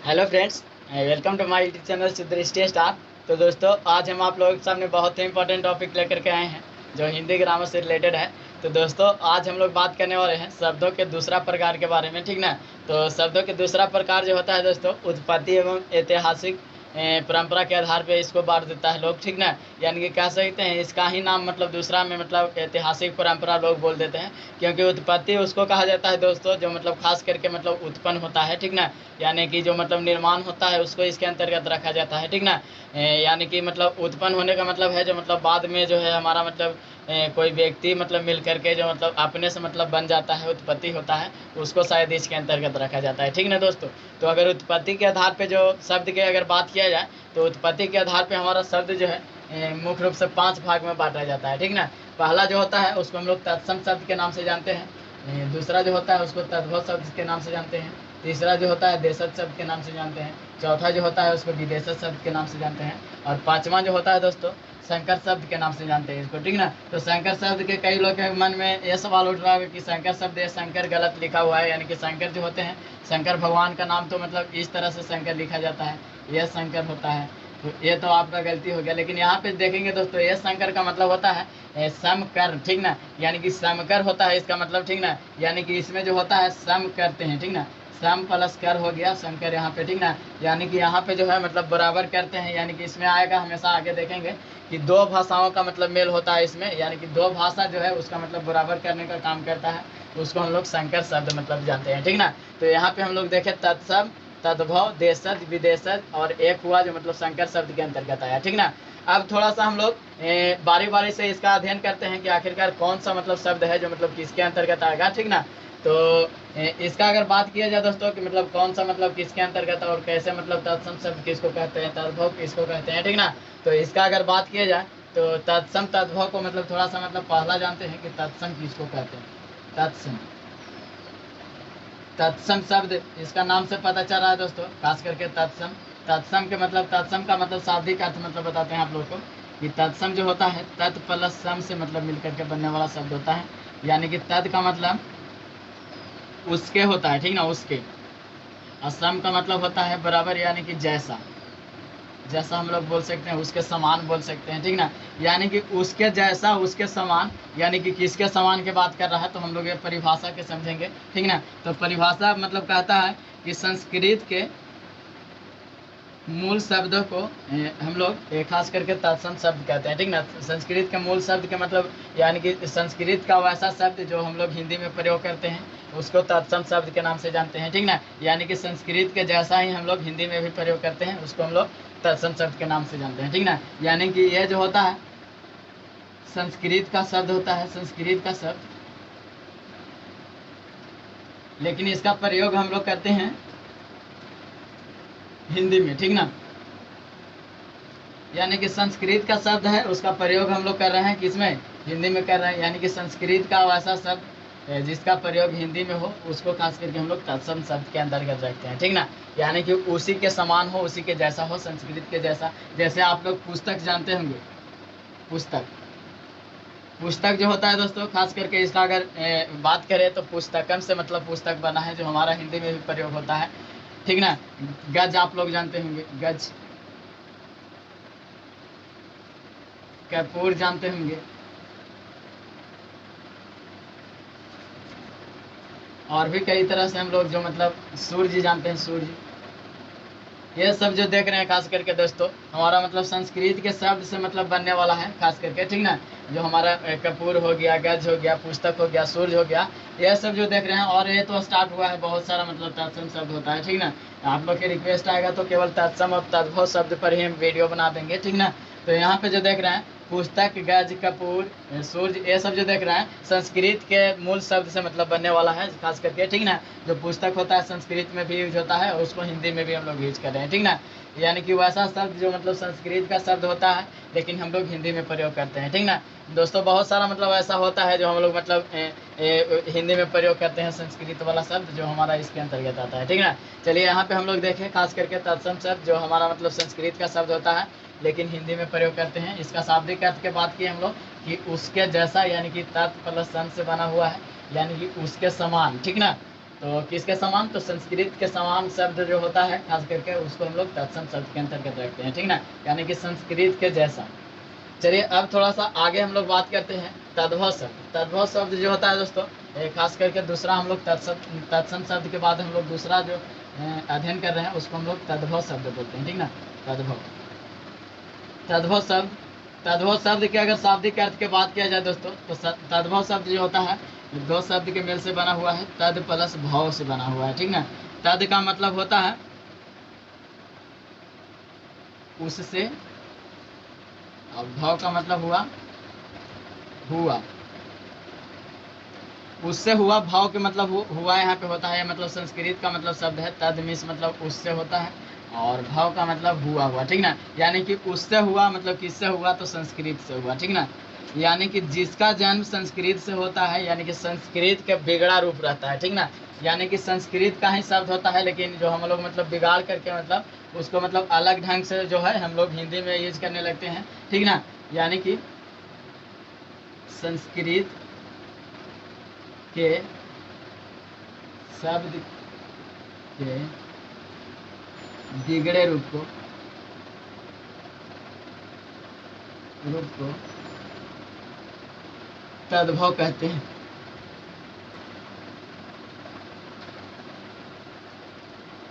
Hello friends, welcome to my YouTube channel Sudrishti star. तो दोस्तों, आज हम आप लोगों के सामने बहुत ही इंपॉर्टेंट टॉपिक लेकर के आए हैं जो हिंदी ग्रामर से रिलेटेड है। तो दोस्तों, आज हम लोग बात करने वाले हैं शब्दों के दूसरा प्रकार के बारे में, ठीक ना। तो शब्दों के दूसरा प्रकार जो होता है दोस्तों, उत्पत्ति एवं ऐतिहासिक परंपरा के आधार पे इसको बांट देता है लोग, ठीक ना। यानी कि कह सकते हैं इसका ही नाम मतलब दूसरा में मतलब ऐतिहासिक परंपरा लोग बोल देते हैं, क्योंकि उत्पत्ति उसको कहा जाता है दोस्तों जो मतलब खास करके मतलब उत्पन्न होता है, ठीक ना। यानी कि जो मतलब निर्माण होता है उसको इसके अंतर्गत रखा जाता है, ठीक ना। यानी कि मतलब उत्पन्न होने का मतलब है जो मतलब बाद में जो है हमारा मतलब कोई व्यक्ति मतलब मिल करके जो मतलब अपने से मतलब बन जाता है, उत्पत्ति होता है, उसको शायद इसके अंतर्गत रखा जाता है, ठीक ना दोस्तों। तो अगर उत्पत्ति के आधार पे जो शब्द की अगर बात किया जाए तो उत्पत्ति के आधार पे हमारा शब्द जो है मुख्य रूप से 5 भाग में बांटा जाता है, ठीक ना। पहला जो होता है उसको हम लोग तत्सम शब्द के नाम से जानते हैं। दूसरा जो होता है उसको तद्भव शब्द के नाम से जानते हैं। तीसरा जो होता है देशज शब्द के नाम से जानते हैं। चौथा जो होता है उसको विदेशज शब्द के नाम से जानते हैं। और पांचवा जो होता है दोस्तों, शंकर शब्द के नाम से जानते हैं इसको, ठीक ना। तो शंकर शब्द के कई लोग के मन में यह सवाल उठ रहा है कि शंकर शब्द ये शंकर गलत लिखा हुआ है, यानी कि शंकर जो होते हैं, शंकर भगवान का नाम तो मतलब इस तरह से शंकर लिखा जाता है, यह शंकर होता है। तो ये तो आपका गलती हो गया, लेकिन यहाँ पे देखेंगे दोस्तों, ये शंकर का मतलब होता है समकर, ठीक ना। यानी कि समकर होता है इसका मतलब, ठीक ना। यानी कि इसमें जो होता है सम करते हैं, ठीक ना। सम प्लस कर हो गया शंकर यहाँ पे, ठीक ना। यानी कि यहाँ पे जो है मतलब बराबर करते हैं, यानी कि इसमें आएगा हमेशा, आगे देखेंगे कि दो भाषाओं का मतलब मेल होता है इसमें, यानी कि दो भाषा जो है उसका मतलब बराबर करने का काम करता है, उसको हम लोग शंकर शब्द मतलब जानते हैं, ठीक ना। तो यहाँ पे हम लोग देखें तत्सम, तद्भव, देशज, विदेशज, और एक हुआ जो मतलब शंकर शब्द के अंतर्गत आया, ठीक ना। अब थोड़ा सा हम लोग बारी बारी से इसका अध्ययन करते हैं कि आखिरकार कौन सा मतलब शब्द है जो मतलब किसके अंतर्गत आएगा, ठीक ना। तो इसका अगर बात किया जाए दोस्तों कि मतलब कौन सा मतलब किसके अंतर्गत और कैसे मतलब तत्सम शब्द किसको कहते हैं, तद्भव किसको कहते हैं, ठीक ना। तो इसका अगर बात किया जाए तो तत्सम तद्भव को मतलब थोड़ा सा मतलब पहला जानते हैं कि तत्सम किसको कहते हैं। तत्सम, तत्सम शब्द इसका नाम से पता चल रहा है दोस्तों, खास करके तत्सम। तत्सम के मतलब, तत्सम का मतलब शाब्दिक अर्थ मतलब बताते हैं आप लोग को कि तत्सम जो होता है तत् प्लस सम से मतलब मिलकर के बनने वाला शब्द होता है। यानी कि तत् का मतलब उसके होता है, ठीक ना, उसके। और सम का मतलब होता है बराबर, यानी कि जैसा, जैसा हम लोग बोल सकते हैं उसके समान बोल सकते हैं, ठीक ना। यानी कि उसके जैसा, उसके समान, यानी कि किसके समान की बात कर रहा है, तो हम लोग ये परिभाषा के समझेंगे, ठीक ना। तो परिभाषा मतलब कहता है कि संस्कृत के मूल शब्दों को हम लोग खास करके तत्सम शब्द कहते हैं, ठीक ना। संस्कृत के मूल शब्द के मतलब, यानी कि संस्कृत का वैसा शब्द जो हम लोग हिंदी में प्रयोग करते हैं उसको तत्सम शब्द के नाम से जानते हैं, ठीक ना। यानी कि संस्कृत के जैसा ही हम लोग हिंदी में भी प्रयोग करते हैं उसको हम लोग तत्सम शब्द के नाम से जानते हैं, ठीक ना। यानी कि यह जो होता है संस्कृत का शब्द होता है, संस्कृत का शब्द, लेकिन इसका प्रयोग हम लोग करते हैं हिंदी में, ठीक ना। यानी कि संस्कृत का शब्द है उसका प्रयोग हम लोग कर रहे हैं किसमें, हिंदी में कर रहे हैं। यानी कि संस्कृत का वैसा शब्द जिसका प्रयोग हिंदी में हो उसको खास करके हम लोग तत्सम शब्द के अंतर्गत रखते हैं, ठीक ना। यानी कि उसी के समान हो, उसी के जैसा हो, संस्कृत के जैसा। जैसे आप लोग पुस्तक जानते होंगे, पुस्तक, पुस्तक जो होता है दोस्तों, खास करके इसका अगर बात करें तो पुस्तकम से मतलब पुस्तक बना है, जो हमारा हिंदी में भी प्रयोग होता है, ठीक ना। गज आप लोग जानते होंगे, गज। कपूर जानते होंगे। और भी कई तरह से हम लोग जो मतलब सूर्य जानते हैं, सूर्य। ये सब जो देख रहे हैं खास करके दोस्तों, हमारा मतलब संस्कृत के शब्द से मतलब बनने वाला है खास करके, ठीक ना। जो हमारा कपूर हो गया, गज हो गया, पुस्तक हो गया, सूर्य हो गया, यह सब जो देख रहे हैं। और ये तो स्टार्ट हुआ है, बहुत सारा मतलब तत्सम शब्द होता है, ठीक ना। आप लोग के रिक्वेस्ट आएगा तो केवल तत्सम और तद्भव शब्द पर ही हम वीडियो बना देंगे, ठीक ना। तो यहाँ पे जो देख रहे हैं पुस्तक, गज, कपूर, सूर्य, ये सब जो देख रहे हैं संस्कृत के मूल शब्द से मतलब बनने वाला है खास करके, ठीक ना। जो पुस्तक होता है संस्कृत में भी यूज होता है और उसको हिंदी में भी हम लोग यूज कर रहे हैं, ठीक ना। यानी कि वैसा शब्द जो मतलब संस्कृत का शब्द होता है लेकिन हम लोग हिंदी में प्रयोग करते हैं, ठीक ना। दोस्तों, बहुत सारा मतलब ऐसा होता है जो हम लोग मतलब हिंदी में प्रयोग करते हैं, संस्कृत वाला शब्द जो हमारा इसके अंतर्गत आता है, ठीक ना। चलिए यहाँ पे हम लोग देखें खास करके तत्सम शब्द जो हमारा मतलब संस्कृत का शब्द होता है लेकिन हिंदी में प्रयोग करते हैं। इसका शाब्दिक अर्थ के बात किए हम लोग कि उसके जैसा, यानी कि तत् प्लस सन से बना हुआ है, यानी कि उसके समान, ठीक ना। तो किसके समान, तो संस्कृत के समान शब्द जो होता है खास करके उसको हम लोग तत्सम शब्द के अंतर्गत रखते हैं, ठीक ना, यानी कि संस्कृत के जैसा। चलिए अब थोड़ा सा आगे हम लोग बात करते हैं तद्भव शब्द। तद्भव शब्द जो होता है दोस्तों, खास करके दूसरा हम लोग तत्सम शब्द के बाद हम लोग दूसरा जो अध्ययन कर रहे हैं उसको हम लोग तद्भव शब्द बोलते हैं, ठीक ना। तद्भव तद्भव शब्द के अगर शाब्दिक अर्थ की बात किया जाए दोस्तों, तो तद्भव शब्द जो होता है दो शब्द के मेल से बना हुआ है, तद प्लस भव से बना हुआ है, ठीक ना। तद का मतलब होता है उससे, और भव का मतलब हुआ, उससे हुआ, भाव के मतलब हुआ यहाँ पे होता है, मतलब संस्कृत का मतलब शब्द है। तद मीन्स मतलब उससे होता है, और भाव का मतलब हुआ, ठीक ना। यानी कि उससे हुआ मतलब किससे हुआ, तो संस्कृत से हुआ, ठीक ना। यानी कि जिसका जन्म संस्कृत से होता है, यानी कि संस्कृत का बिगड़ा रूप रहता है, ठीक ना। यानी कि संस्कृत का ही शब्द होता है, लेकिन जो हम लोग मतलब बिगाड़ करके मतलब उसको मतलब अलग ढंग से जो है हम लोग हिंदी में यूज करने लगते हैं, ठीक ना। यानी कि संस्कृत के शब्द के बिगड़े रूप को तद्भव कहते हैं।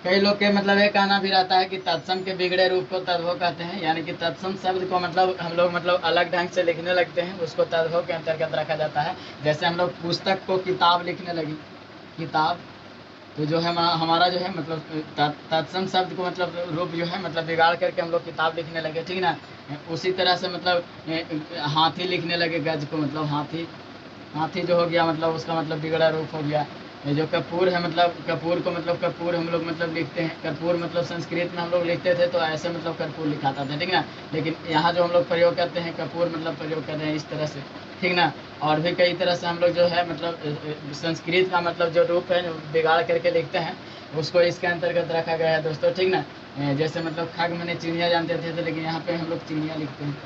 कई लोग के मतलब ये कहना भी रहता है कि तत्सम के बिगड़े रूप को तद्भव कहते हैं, यानी कि तत्सम शब्द को मतलब हम लोग मतलब अलग ढंग से लिखने लगते हैं, उसको तद्भव के अंतर्गत रखा जाता है। जैसे हम लोग पुस्तक को किताब लिखने लगे, किताब, तो जो है हमारा जो है मतलब तत्सम शब्द को मतलब रूप जो है मतलब बिगाड़ करके हम लोग किताब लिखने लगे, ठीक ना। उसी तरह से मतलब हाथी लिखने लगे, गज को मतलब हाथी जो हो गया मतलब उसका मतलब बिगड़ा रूप हो गया। ये जो कपूर है मतलब कपूर को मतलब कपूर हम लोग मतलब लिखते हैं, कर्पूर मतलब संस्कृत में हम लोग लिखते थे तो ऐसे मतलब कर्पूर लिखाता था, ठीक ना। लेकिन यहाँ जो हम लोग प्रयोग करते हैं कपूर मतलब प्रयोग कर रहे हैं इस तरह से, ठीक ना। और भी कई तरह से हम लोग जो है मतलब संस्कृत का मतलब जो रूप है बिगाड़ करके लिखते हैं, उसको इसके अंतर्गत रखा गया है दोस्तों, ठीक ना। जैसे मतलब खग मैंने चिड़िया जानते थे, लेकिन यहाँ पे हम लोग चिड़िया लिखते हैं।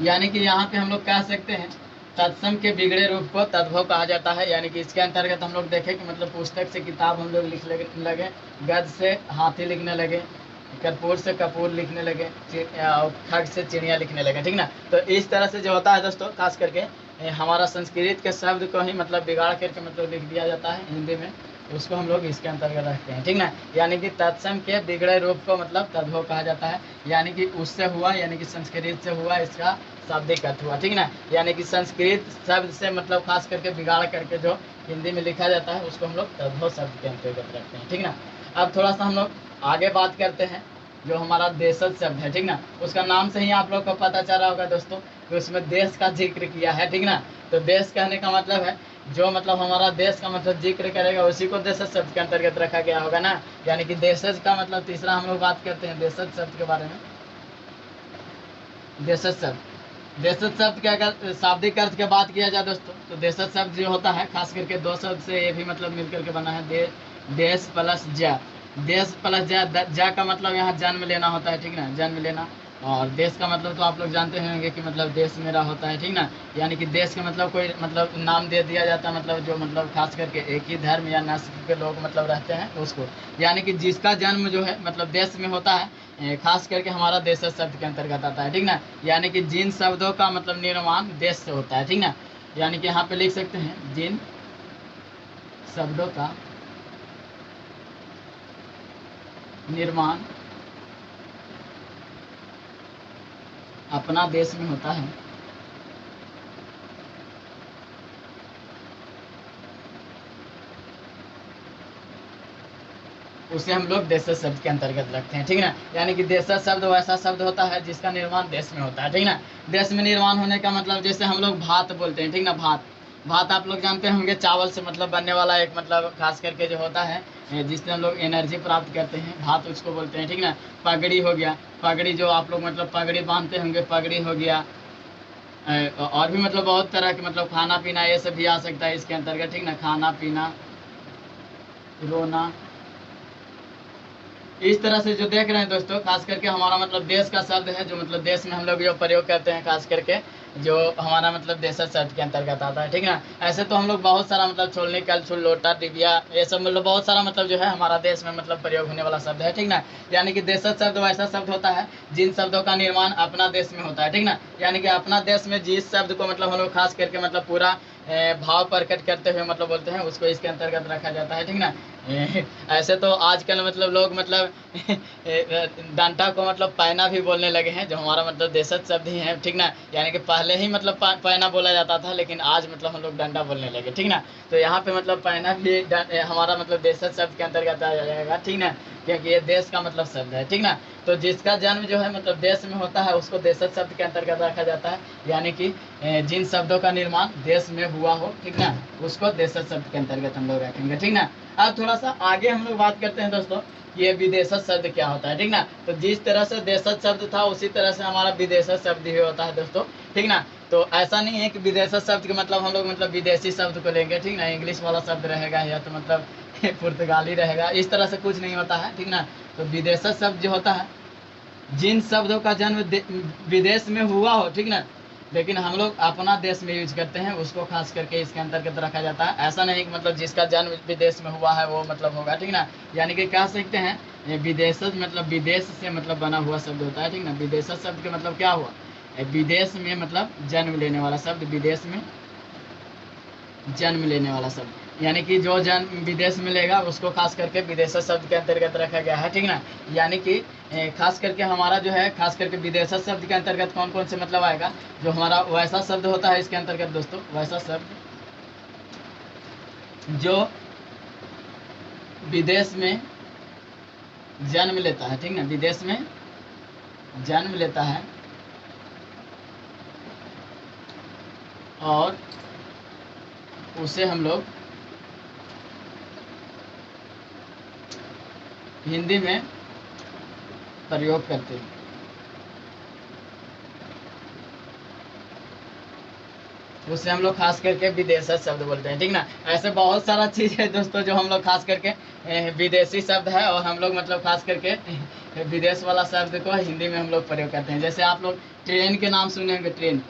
यानी कि यहाँ पे हम लोग कह सकते हैं तत्सम के बिगड़े रूप को तद्भव कहा जाता है। यानी कि इसके अंतर्गत हम लोग देखें कि मतलब पुस्तक से किताब हम लोग लिखने लगे, गज से हाथी लिखने लगे, कर्पूर से कपूर लिखने लगे, खग से चिड़िया लिखने लगे, ठीक ना। तो इस तरह से जो होता है दोस्तों खास करके हमारा संस्कृत के शब्द को ही मतलब बिगाड़ करके मतलब लिख दिया जाता है हिंदी में, उसको हम लोग इसके अंतर्गत रखते हैं, ठीक ना। यानी कि तत्सम के बिगड़े रूप को मतलब तद्भव कहा जाता है, यानी कि उससे हुआ, यानी कि संस्कृत से हुआ, इसका शाब्दिक अर्थ हुआ, ठीक ना। यानी कि संस्कृत शब्द से मतलब खास करके बिगाड़ करके जो हिंदी में लिखा जाता है उसको हम लोग तद्भव शब्द के अंतर्गत रखते हैं, ठीक ना। अब थोड़ा सा हम लोग आगे बात करते हैं जो हमारा देशज शब्द है, ठीक ना। उसका नाम से ही आप लोग को पता चला होगा दोस्तों कि उसमें देश का जिक्र किया है, ठीक ना। तो देश कहने का मतलब है जो मतलब हमारा देश का मतलब जिक्र करेगा उसी को देशज शब्द के अंतर्गत रखा गया होगा ना। यानी कि देशज का मतलब तीसरा हम लोग बात करते हैं देशज शब्द के बारे में। देशज शब्द के अगर शाब्दिक अर्थ की बात किया जाए दोस्तों, तो देशज शब्द जो होता है खास करके दो शब्द से ये भी मतलब मिलकर के बना है, देश प्लस जा। देश प्लस जा का मतलब यहाँ जन्म लेना होता है, ठीक ना, जन्म लेना। और देश का मतलब तो आप लोग जानते होंगे कि मतलब देश मेरा होता है, ठीक ना। यानी कि देश का मतलब कोई मतलब नाम दे दिया जाता है, मतलब जो मतलब खास करके एक ही धर्म या नस्ल के लोग मतलब रहते हैं उसको, यानी कि जिसका जन्म जो है मतलब देश में होता है, खास करके हमारा देशज शब्द के अंतर्गत आता है, ठीक ना। यानी कि जिन शब्दों का मतलब निर्माण देश से होता है, ठीक ना। यानी कि यहाँ पे लिख सकते हैं जिन शब्दों का निर्माण अपना देश में होता है उसे हम लोग देशज शब्द के अंतर्गत रखते हैं, ठीक ना। यानी कि देशज शब्द वैसा शब्द होता है जिसका निर्माण देश में होता है, ठीक ना। देश में निर्माण होने का मतलब जैसे हम लोग भात बोलते हैं, ठीक ना। भात आप लोग जानते होंगे चावल से मतलब बनने वाला एक मतलब खास करके जो होता है जिससे हम लोग एनर्जी प्राप्त करते हैं, भात उसको बोलते हैं, ठीक ना। पगड़ी हो गया, पगड़ी जो आप लोग मतलब पगड़ी बांधते होंगे, पगड़ी हो गया। और भी मतलब बहुत तरह के मतलब खाना पीना ये सब भी आ सकता है इसके अंतर्गत, ठीक ना। खाना पीना, रोना, इस तरह से जो देख रहे हैं दोस्तों खास करके हमारा मतलब देश का शब्द है जो मतलब देश में हम लोग जो प्रयोग करते हैं खास करके जो हमारा मतलब देशज शब्द के अंतर्गत आता है, ठीक ना। ऐसे तो हम लोग बहुत सारा मतलब छोलनी, कल, छुल, लोटा, डिबिया, ये सब मतलब बहुत सारा मतलब जो है हमारा देश में मतलब प्रयोग होने वाला शब्द है, ठीक ना। यानी कि देशज शब्द वैसा शब्द होता है जिन शब्दों का निर्माण अपना देश में होता है, ठीक ना। यानी कि अपना देश में जिस शब्द को मतलब हम लोग खास करके मतलब पूरा भाव प्रकट करते हुए मतलब बोलते हैं, उसको इसके अंतर्गत रखा जाता है, ठीक ना। ऐसे तो आजकल मतलब लोग मतलब डंडा को मतलब पैना भी बोलने लगे हैं, जो हमारा मतलब देशज शब्द ही है, ठीक ना। यानी कि पहले ही मतलब पैना बोला जाता था, लेकिन आज मतलब हम लोग डंडा बोलने लगे, ठीक ना। तो यहाँ पे मतलब पैना भी हमारा मतलब देशज शब्द के अंतर्गत आ जाएगा, ठीक ना, क्योंकि ये देश का मतलब शब्द है, ठीक ना। तो जिसका जन्म जो है मतलब देश में होता है उसको देशज शब्द के अंतर्गत रखा जाता है। यानी कि जिन शब्दों का निर्माण देश में हुआ हो, ठीक ना, उसको देशज शब्द के अंतर्गत हम लोग रखेंगे, ठीक ना। अब थोड़ा सा आगे हम लोग बात करते हैं दोस्तों, ये विदेशज शब्द क्या होता है, ठीक ना। तो जिस तरह से देशज शब्द था उसी तरह से हमारा विदेशज शब्द भी होता है दोस्तों, ठीक ना। तो ऐसा नहीं है कि विदेशज शब्द के मतलब हम लोग मतलब विदेशी शब्द को लेंगे, ठीक ना, इंग्लिश वाला शब्द रहेगा या तो मतलब पुर्तगाली रहेगा, इस तरह से कुछ नहीं होता है, ठीक ना। तो विदेशज शब्द जो होता है जिन शब्दों का जन्म विदेश में हुआ हो, ठीक ना, लेकिन हम लोग अपना देश में यूज करते हैं, उसको खास करके इसके अंतर्गत रखा जाता है। ऐसा नहीं कि मतलब जिसका जन्म विदेश में हुआ है वो मतलब होगा, ठीक ना। यानी कि कह सकते हैं विदेशज मतलब विदेश से मतलब बना हुआ शब्द होता है, ठीक ना। विदेशज शब्द का मतलब क्या हुआ, विदेश में मतलब जन्म लेने वाला शब्द, विदेश में जन्म लेने वाला शब्द, यानी कि जो जन्म विदेश में लेगा उसको खास करके विदेशज शब्द के अंतर्गत रखा गया है, ठीक ना। यानी कि खास करके हमारा जो है खास करके विदेशज शब्द के अंतर्गत कौन कौन से मतलब आएगा, जो हमारा वैसा शब्द होता है इसके अंतर्गत दोस्तों, वैसा शब्द जो विदेश में जन्म लेता है, ठीक ना, विदेश में जन्म लेता है और उसे हम लोग हिंदी में प्रयोग करते हैं, उससे हम लोग खास करके विदेशज शब्द बोलते हैं, ठीक ना। ऐसे बहुत सारा चीज़ है दोस्तों जो हम लोग खास करके विदेशी शब्द है, और हम लोग मतलब खास करके विदेश वाला शब्द को हिंदी में हम लोग प्रयोग करते हैं। जैसे आप लोग ट्रेन के नाम सुने होंगे, ट्रेन,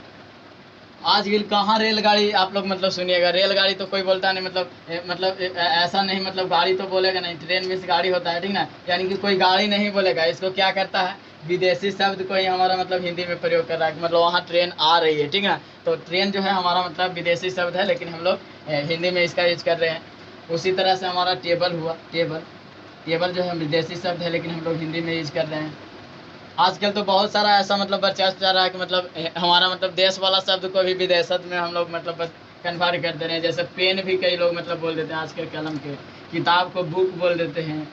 आजकल कहाँ रेलगाड़ी आप लोग मतलब सुनिएगा, रेलगाड़ी तो कोई बोलता नहीं, मतलब ऐसा नहीं, मतलब गाड़ी तो बोलेगा नहीं, ट्रेन में से गाड़ी होता है, ठीक ना। यानी कि कोई गाड़ी नहीं बोलेगा, इसको क्या करता है, विदेशी शब्द को ही हमारा मतलब हिंदी में प्रयोग कर रहा है, मतलब वहाँ ट्रेन आ रही है, ठीक ना। तो ट्रेन जो है हमारा मतलब विदेशी शब्द है, लेकिन हम लोग हिंदी में इसका यूज कर रहे हैं। उसी तरह से हमारा टेबल हुआ, टेबल, टेबल जो है विदेशी शब्द है, लेकिन हम लोग हिंदी में यूज कर रहे हैं। आजकल तो बहुत सारा ऐसा मतलब बर्चास्त जा रहा है कि मतलब हमारा मतलब देश वाला शब्द को भी विदेशत में हम लोग मतलब बस कन्वर्ट कर दे रहे हैं। जैसे पेन भी कई लोग मतलब बोल देते हैं आजकल, कलम के, किताब को बुक बोल देते हैं।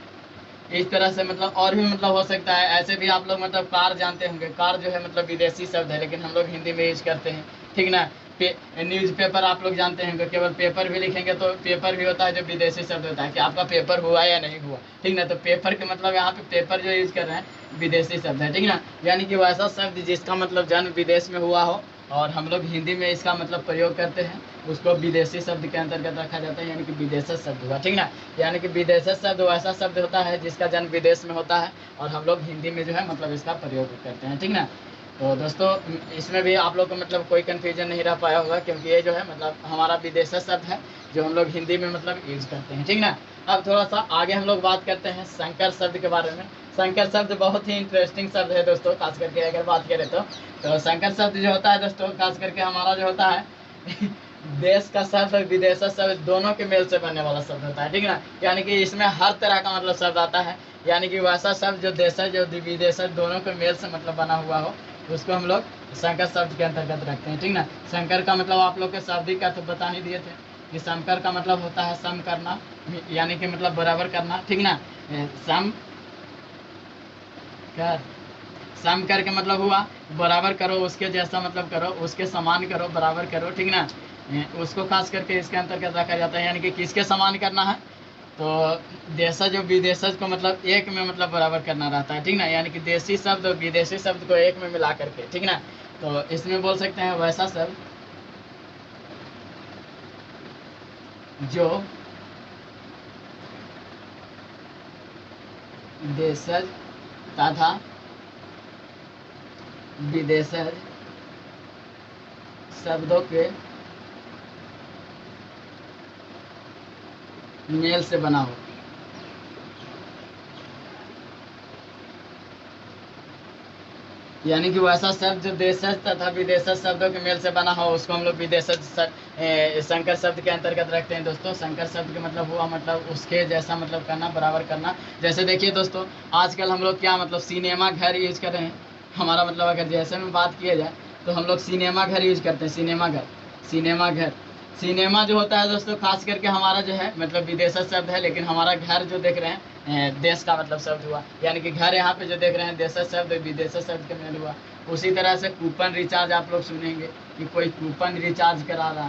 इस तरह से मतलब और भी मतलब हो सकता है। ऐसे भी आप लोग मतलब कार जानते होंगे, कार जो है मतलब विदेशी शब्द है, लेकिन हम लोग हिंदी में यूज करते हैं, ठीक ना। न्यूज पेपर आप लोग जानते होंगे, केवल पेपर भी लिखेंगे तो पेपर भी होता है जो विदेशी शब्द होता है कि आपका पेपर हुआ या नहीं हुआ, ठीक ना। तो पेपर के मतलब यहाँ पे पेपर जो यूज कर रहे हैं विदेशी शब्द है, ठीक ना। यानी कि वैसा शब्द जिसका मतलब जन्म विदेश में हुआ हो और हम लोग हिंदी में इसका मतलब प्रयोग करते हैं, उसको विदेशी शब्द के अंतर्गत रखा जाता है, यानी कि विदेशज शब्द हुआ, ठीक ना। यानी कि विदेशज शब्द वैसा शब्द होता है जिसका जन्म विदेश में होता है और हम लोग हिंदी में जो है मतलब इसका प्रयोग करते हैं, ठीक ना। तो दोस्तों इसमें भी आप लोग को मतलब कोई कन्फ्यूजन नहीं रह पाया होगा, क्योंकि ये जो है मतलब हमारा विदेशज शब्द है जो हम लोग हिंदी में मतलब यूज करते हैं, ठीक ना। अब थोड़ा सा आगे हम लोग बात करते हैं संकर शब्द के बारे में। संकर शब्द बहुत ही इंटरेस्टिंग शब्द है दोस्तों, खास करके अगर बात करें तो संकर शब्द जो होता है दोस्तों, खास करके हमारा जो होता है देश का शब्द और विदेश शब्द दोनों के मेल से बनने वाला शब्द होता है, ठीक ना। यानी कि इसमें हर तरह का मतलब शब्द आता है, यानी कि वैसा शब्द जो देश जो विदेश दोनों के मेल से मतलब बना हुआ हो, उसको हम लोग संकर शब्द के अंतर्गत रखते हैं, ठीक ना। संकर का मतलब आप लोग के शाब्दिक अर्थ बता ही दिए थे कि संकर का मतलब होता है सम करना, यानी कि मतलब बराबर करना, ठीक ना। सम कर, सम करके मतलब हुआ बराबर करो, उसके जैसा मतलब करो, उसके समान करो, बराबर करो, ठीक ना। उसको खास करके इसके अंतर्गत रखा जाता है, यानी कि किसके समान करना है, तो देशज और विदेशज को मतलब एक में मतलब बराबर करना रहता है, ठीक ना। यानी कि देशी शब्द और विदेशी शब्द को एक में मिला करके, ठीक ना। तो इसमें बोल सकते हैं वैसा शब्द जो देशज तथा विदेशज शब्दों के मेल से बना हो। यानी कि वैसा शब्द जो देशज तथा विदेशज शब्दों के मेल से बना हो उसको हम लोग विदेशज संकर शब्द के अंतर्गत रखते हैं दोस्तों। संकर शब्द का मतलब हुआ मतलब उसके जैसा मतलब करना, बराबर करना। जैसे देखिए दोस्तों, आजकल हम लोग क्या मतलब सिनेमा घर यूज कर रहे हैं। हमारा मतलब अगर जैसे में बात किया जाए तो हम लोग सिनेमा घर यूज करते हैं। सिनेमा घर, सिनेमा घर, सिनेमा जो होता है दोस्तों खास करके हमारा जो है मतलब विदेशज शब्द है, लेकिन हमारा घर जो देख रहे हैं देश का मतलब शब्द हुआ। यानी कि घर यहाँ पे जो देख रहे हैं देशज शब्द विदेशज शब्द के मेल हुआ। उसी तरह से कूपन रिचार्ज आप लोग सुनेंगे कि कोई कूपन रिचार्ज करा रहा।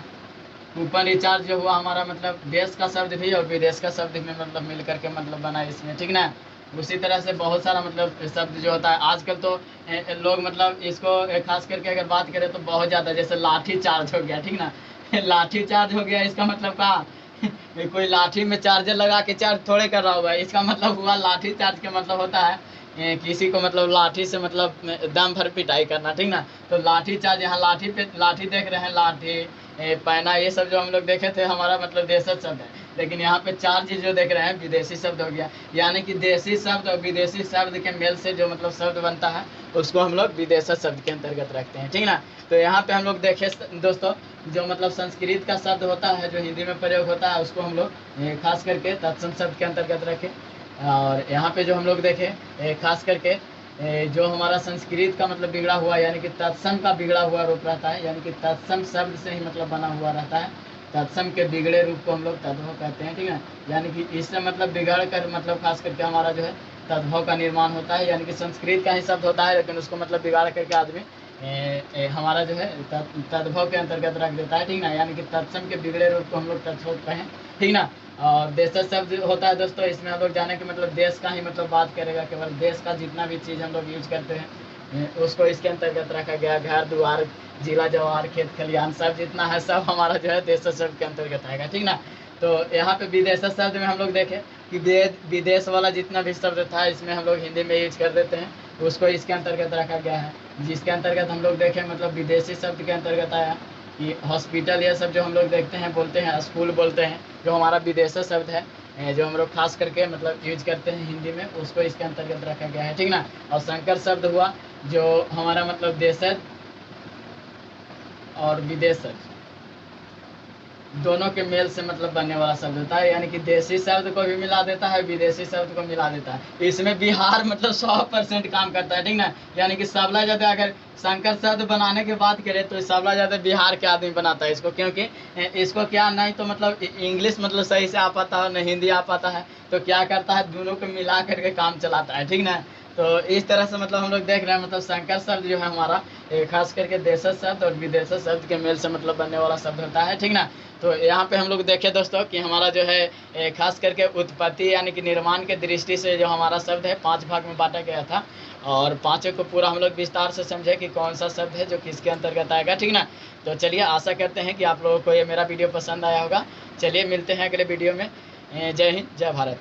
कूपन रिचार्ज जो हुआ हमारा मतलब देश का शब्द भी और विदेश का शब्द भी मतलब मिल करके मतलब बना इसमें, ठीक ना। उसी तरह से बहुत सारा मतलब शब्द जो होता है आजकल तो लोग मतलब इसको खास करके अगर बात करें तो बहुत ज़्यादा, जैसे लाठी चार्ज हो गया, ठीक ना। लाठी चार्ज हो गया, इसका मतलब कहा कोई लाठी में चार्जर लगा के चार्ज थोड़े कर रहा होगा। इसका मतलब हुआ लाठी चार्ज का मतलब होता है किसी को मतलब लाठी से मतलब दम भर पिटाई करना, ठीक ना। तो लाठी चार्ज, यहाँ लाठी पे लाठी देख रहे हैं, लाठी पैना, ये सब जो हम लोग देखे थे हमारा मतलब देशज शब्द है। लेकिन यहाँ पे चार्ज जो देख रहे हैं विदेशी शब्द हो गया। यानी कि देशी शब्द और विदेशी शब्द के मेल से जो मतलब शब्द बनता है उसको हम लोग विदेशज शब्द के अंतर्गत रखते हैं, ठीक ना। तो यहाँ पे हम लोग देखे दोस्तों जो मतलब संस्कृत का शब्द होता है जो हिंदी में प्रयोग होता है उसको हम लोग खास करके तत्सम शब्द के अंतर्गत रखें। और यहाँ पे जो हम लोग देखें खास करके जो हमारा संस्कृत का मतलब बिगड़ा हुआ यानी कि तत्सम का बिगड़ा हुआ रूप रहता है, यानी कि तत्सम शब्द से ही मतलब बना हुआ रहता है। तत्सम के बिगड़े रूप को हम लोग तद्भव कहते हैं, ठीक है। यानी कि इससे मतलब बिगड़ कर मतलब खास करके हमारा जो है तद्भव का निर्माण होता है। यानी कि संस्कृत का ही शब्द होता है लेकिन उसको मतलब बिगाड़ करके आदमी हमारा जो है तद्भव के अंतर्गत रख देता है, ठीक ना। यानी कि तत्सम के बिगड़े रूप को हम लोग तद्भव कहें, ठीक ना। और देशज शब्द होता है दोस्तों, इसमें हम लोग जाने कि मतलब देश का ही मतलब बात करेगा, केवल देश का जितना भी चीज़ हम लोग यूज करते हैं उसको इसके अंतर्गत रखा गया। घर द्वार, जिला जवार, खेत खलिहान सब जितना है सब हमारा जो है देशज शब्द के अंतर्गत आएगा, ठीक ना। तो यहाँ पे विदेशज शब्द में हम लोग देखें कि विदेश वाला जितना भी शब्द था इसमें हम लोग हिंदी में यूज कर देते हैं, उसको इसके अंतर्गत रखा गया है। जिसके अंतर्गत हम लोग देखें मतलब विदेशी शब्द के अंतर्गत आया कि हॉस्पिटल, ये सब जो हम लोग देखते हैं बोलते हैं स्कूल बोलते हैं, जो हमारा विदेशी शब्द है जो हम लोग खास करके मतलब यूज करते हैं हिंदी में, उसको इसके अंतर्गत रखा गया है, ठीक ना। और संकर शब्द हुआ जो हमारा मतलब देशज और विदेशज दोनों के मेल से मतलब बनने वाला शब्द होता है। यानी कि देशी शब्द को भी मिला देता है, विदेशी शब्द को मिला देता है। इसमें बिहार मतलब 100% काम करता है, ठीक ना। यानी कि सबला ज़्यादा अगर संकर शब्द बनाने की बात करें तो सबला ज़्यादा बिहार के आदमी बनाता है इसको, क्योंकि इसको क्या नहीं तो मतलब इंग्लिश मतलब सही से आ पाता है न हिंदी आ पाता है, तो क्या करता है दोनों को मिला करके काम चलाता है, ठीक ना। तो इस तरह से मतलब हम लोग देख रहे हैं मतलब संकर शब्द जो है हमारा खास करके देशज शब्द और विदेशज शब्द के मेल से मतलब बनने वाला शब्द होता है, ठीक ना। तो यहाँ पे हम लोग देखें दोस्तों कि हमारा जो है खास करके उत्पत्ति यानी कि निर्माण के दृष्टि से जो हमारा शब्द है 5 भाग में बांटा गया था, और पाँचों को पूरा हम लोग विस्तार से समझे कि कौन सा शब्द है जो किसके अंतर्गत आएगा, ठीक ना। तो चलिए आशा करते हैं कि आप लोगों को ये मेरा वीडियो पसंद आया होगा। चलिए मिलते हैं अगले वीडियो में। जय हिंद, जय भारत।